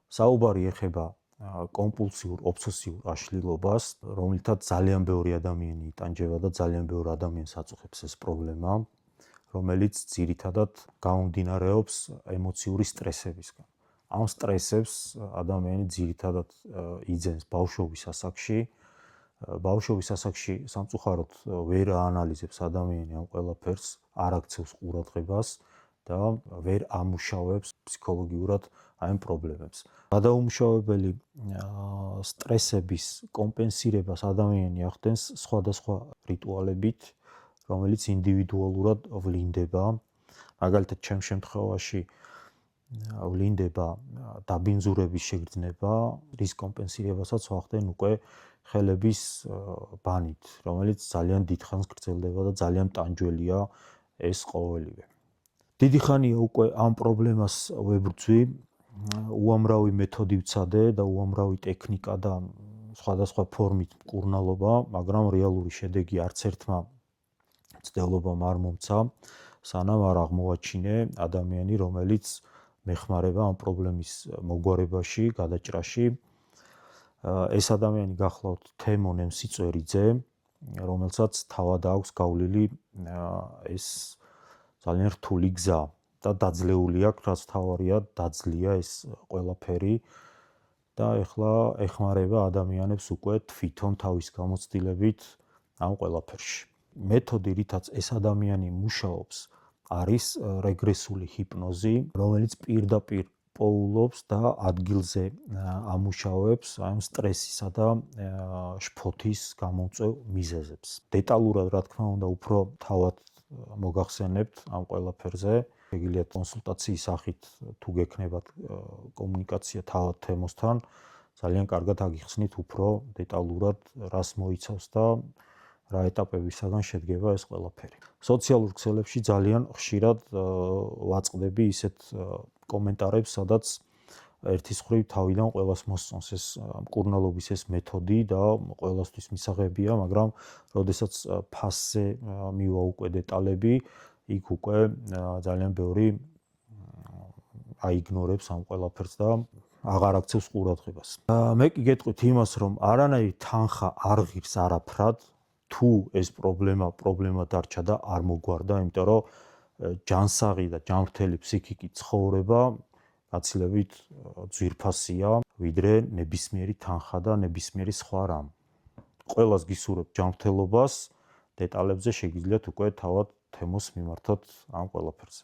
საუბარი ეხება კომპულსიურ ობსესიურ აშლილობას, რომელთაც ძალიან ბევრი ადამიანი იტანჯება და ძალიან ბევრ ადამიანს აწუხებს ეს პრობლემა, რომელიც ძირითადად გამომდინარეობს ემოციური სტრესებისგან. ამ სტრესებს ადამიანი ძირითადად იძენს ბავშვობის ასაკში. ბავშვობის ასაკში სამწუხაროდ ვერ აანალიზებს ადამიანი ამ ყველაფერს, არ აქცევს ყურადღებას და ვერ ამუშავებს ფსიქოლოგიურად აი ამ პრობლემებს. გადაუმუშავებელი სტრესების კომპენსირებას ადამიანი ახდენს სხვადასხვა რიტუალებით, რომელიც ინდივიდუალურად ვლინდება. მაგალითად, ჩემ შემთხვევაში ვლინდება დაბინძურების შეგრძნება, რის კომპენსირებასაც ვახდენ უკვე ხელების ბანით, რომელიც ძალიან დიდხანს გრძელდება და ძალიან ტანჯველია ეს ყოველივე. დიდი ხანია უკვე ამ პრობლემას ვებრძვი, უამრავი მეთოდი ვცადე და უამრავი ტექნიკა და სხვადასხვა ფორმით მკურნალობა, მაგრამ რეალური შედეგი არც ერთმა მცდელობამ არ მომცა, სანამ არ აღმოვაჩინე ადამიანი, რომელიც მეხმარება ამ პრობლემის მოგვარებაში, გადაჭრაში. ეს ადამიანი გახლავთ თემო ნემსიწვერიძე, რომელსაც თავად აქვს გავლილი ეს ძალიან რთული გზა და დაძლეული აქვს, რაც თავარია, დაძლია ეს ყველაფერი და ეხლა ეხმარება ადამიანებს უკვე თვითონ თავის გამოცდილებით ამ ყველაფერში. მეთოდი, რითაც ეს ადამიანი მუშაობს, არის რეგრესული ჰიპნოზი, რომელიც პირდაპირ პოულობს და ადგილზე ამუშავებს ამ სტრესისა და შფოთის გამომწვევ მიზეზებს. დეტალურად, რა თქმა უნდა, უფრო თავად მოგახსენებთ ამ ყველაფერზე. შეგიძლიათ კონსულტაციის სახით თუ გექნებათ კომუნიკაცია თავად თემოსთან, ძალიან კარგად აგიხსნით უფრო დეტალურად, რას მოიცავს და რა ეტაპებისაგან შედგება ეს ყველაფერი. სოციალურ ქსელებში ძალიან ხშირად ვაწყდები ისეთ კომენტარებს, სადაც ერთის მხრივ თავიდან ყველას მოსწონს ეს მკურნალობის ეს მეთოდი და ყველასთვის მისაღებია, მაგრამ როდესაც ფასზე მივა უკვე დეტალები, იქ უკვე ძალიან ბევრი აიგნორებს ამ ყველაფერს და აღარ აქცევს ყურადღებას. მე კი გეტყვით იმას, რომ არანაირი თანხა არ ღირს არაფრად, თუ ეს პრობლემა დარჩა და არ მოგვარდა, იმიტომ რომ ჯანსაღი და ჯანმრთელი ფსიქიკით ცხოვრება გაცილებით ძვირფასია, ვიდრე ნებისმიერი თანხა და ნებისმიერი სხვა რამ. ყველას გისურვებთ ჯანმრთელობას, დეტალებზე შეგიძლიათ უკვე თავად თემოს მიმართოთ ამ ყველაფერზე.